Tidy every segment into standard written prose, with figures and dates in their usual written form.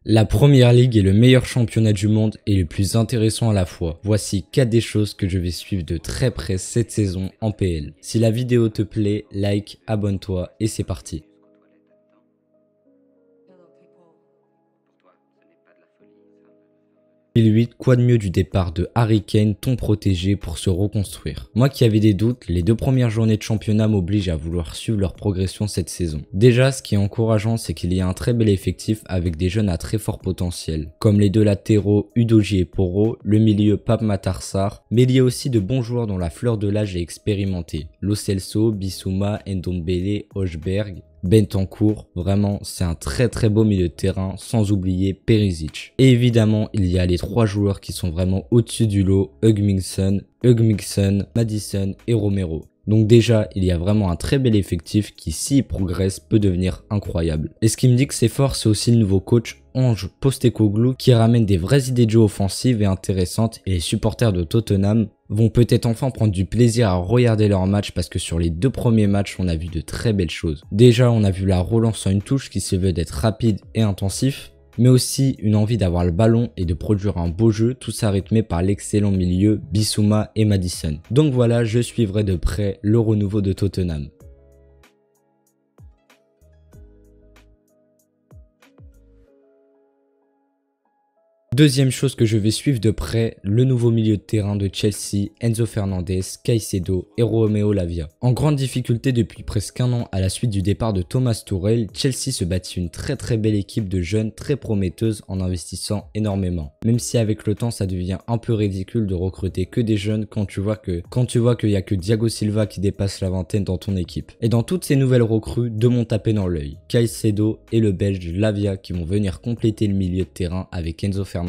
La Première Ligue est le meilleur championnat du monde et le plus intéressant à la fois. Voici 4 des choses que je vais suivre de très près cette saison en PL. Si la vidéo te plaît, like, abonne-toi et c'est parti. 2008, quoi de mieux du départ de Harry Kane, ton protégé, pour se reconstruire. Moi qui avais des doutes, les 2 premières journées de championnat m'obligent à vouloir suivre leur progression cette saison. Déjà, ce qui est encourageant, c'est qu'il y a un très bel effectif avec des jeunes à très fort potentiel, comme les 2 latéraux Udogie et Porro, le milieu Pape Matar Sarr, mais il y a aussi de bons joueurs dont la fleur de l'âge est expérimentée. Lo Celso, Bissouma, Ndombele, Højbjerg, Bentancur, vraiment c'est un très beau milieu de terrain, sans oublier Perisic. Et évidemment il y a les 3 joueurs qui sont vraiment au-dessus du lot, Hugminson, Maddison et Romero. Donc déjà, il y a vraiment un très bel effectif qui, s'il progresse, peut devenir incroyable. Et ce qui me dit que c'est fort, c'est aussi le nouveau coach Ange Postecoglou qui ramène des vraies idées de jeu offensives et intéressantes, et les supporters de Tottenham vont peut-être enfin prendre du plaisir à regarder leur match parce que sur les 2 premiers matchs, on a vu de très belles choses. Déjà, on a vu la relance en une touche qui se veut d'être rapide et intensif, mais aussi une envie d'avoir le ballon et de produire un beau jeu, tout ça rythmé par l'excellent milieu Bissouma et Maddison. Donc voilà, je suivrai de près le renouveau de Tottenham. Deuxième chose que je vais suivre de près, le nouveau milieu de terrain de Chelsea, Enzo Fernandez, Caicedo et Romeo Lavia. En grande difficulté depuis presque un an à la suite du départ de Thomas Tuchel, Chelsea se bâtit une très belle équipe de jeunes très prometteuses en investissant énormément. Même si avec le temps ça devient un peu ridicule de recruter que des jeunes quand tu vois qu'il y a que Thiago Silva qui dépasse la vingtaine dans ton équipe. Et dans toutes ces nouvelles recrues, 2 m'ont tapé dans l'œil, Caicedo et le Belge Lavia qui vont venir compléter le milieu de terrain avec Enzo Fernandez.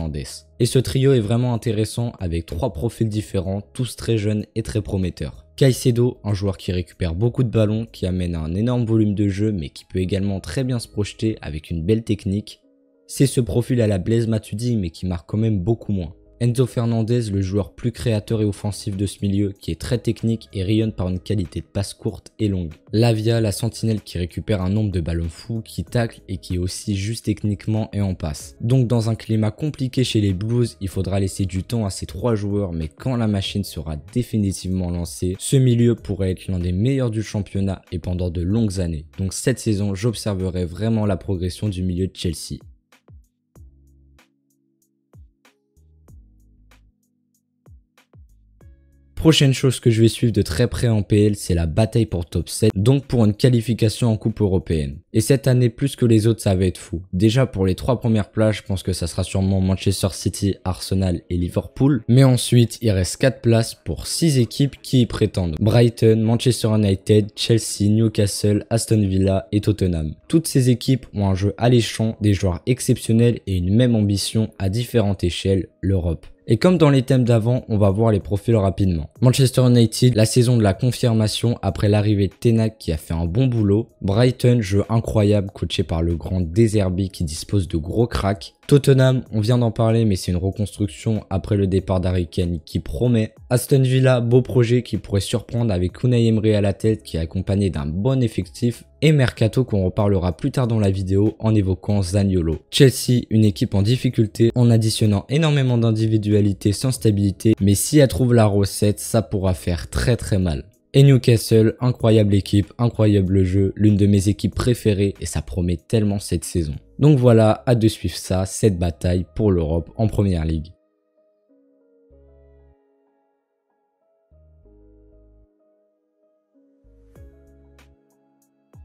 Et ce trio est vraiment intéressant avec 3 profils différents, tous très jeunes et très prometteurs. Caicedo, un joueur qui récupère beaucoup de ballons, qui amène un énorme volume de jeu mais qui peut également très bien se projeter avec une belle technique. C'est ce profil à la Blaise Matuidi mais qui marque quand même beaucoup moins. Enzo Fernandez, le joueur plus créateur et offensif de ce milieu, qui est très technique et rayonne par une qualité de passe courte et longue. Lavia, la sentinelle qui récupère un nombre de ballons fous, qui tacle et qui est aussi juste techniquement et en passe. Donc dans un climat compliqué chez les Blues, il faudra laisser du temps à ces 3 joueurs, mais quand la machine sera définitivement lancée, ce milieu pourrait être l'un des meilleurs du championnat et pendant de longues années. Donc cette saison, j'observerai vraiment la progression du milieu de Chelsea. Prochaine chose que je vais suivre de très près en PL, c'est la bataille pour top 7, donc pour une qualification en coupe européenne. Et cette année, plus que les autres, ça va être fou. Déjà pour les 3 premières places, je pense que ça sera sûrement Manchester City, Arsenal et Liverpool. Mais ensuite, il reste 4 places pour 6 équipes qui y prétendent. Brighton, Manchester United, Chelsea, Newcastle, Aston Villa et Tottenham. Toutes ces équipes ont un jeu alléchant, des joueurs exceptionnels et une même ambition à différentes échelles, l'Europe. Et comme dans les thèmes d'avant, on va voir les profils rapidement. Manchester United, la saison de la confirmation après l'arrivée de Ten Hag qui a fait un bon boulot. Brighton, jeu incroyable coaché par le grand De Zerbi qui dispose de gros cracks. Tottenham, on vient d'en parler mais c'est une reconstruction après le départ d'Harry Kane qui promet. Aston Villa, beau projet qui pourrait surprendre avec Unai Emery à la tête qui est accompagné d'un bon effectif. Et Mercato qu'on reparlera plus tard dans la vidéo en évoquant Zaniolo. Chelsea, une équipe en difficulté en additionnant énormément d'individualité sans stabilité, mais si elle trouve la recette, ça pourra faire très mal. Et Newcastle, incroyable équipe, incroyable jeu, l'une de mes équipes préférées et ça promet tellement cette saison. Donc voilà, hâte de suivre ça, cette bataille pour l'Europe en Première Ligue.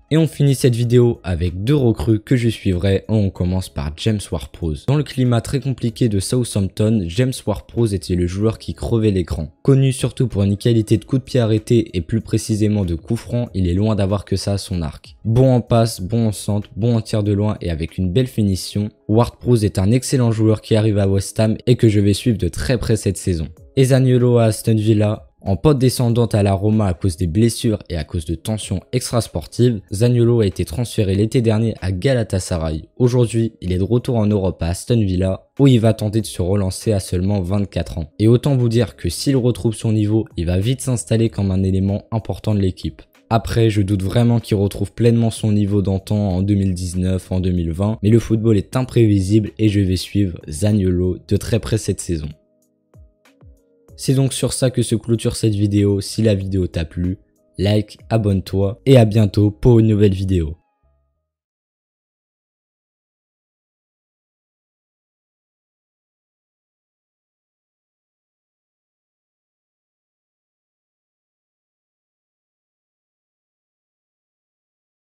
Et on finit cette vidéo avec 2 recrues que je suivrai. On commence par James Ward-Prowse. Dans le climat très compliqué de Southampton, James Ward-Prowse était le joueur qui crevait l'écran. Connu surtout pour une qualité de coup de pied arrêté et plus précisément de coup franc, il est loin d'avoir que ça à son arc. Bon en passe, bon en centre, bon en tir de loin et avec une belle finition, Ward-Prowse est un excellent joueur qui arrive à West Ham et que je vais suivre de très près cette saison. Et Zaniolo à Aston Villa. En pente descendante à la Roma à cause des blessures et à cause de tensions extrasportives, Zaniolo a été transféré l'été dernier à Galatasaray. Aujourd'hui, il est de retour en Europe à Aston Villa où il va tenter de se relancer à seulement 24 ans. Et autant vous dire que s'il retrouve son niveau, il va vite s'installer comme un élément important de l'équipe. Après, je doute vraiment qu'il retrouve pleinement son niveau d'antan en 2019, en 2020, mais le football est imprévisible et je vais suivre Zaniolo de très près cette saison. C'est donc sur ça que se clôture cette vidéo. Si la vidéo t'a plu, like, abonne-toi et à bientôt pour une nouvelle vidéo.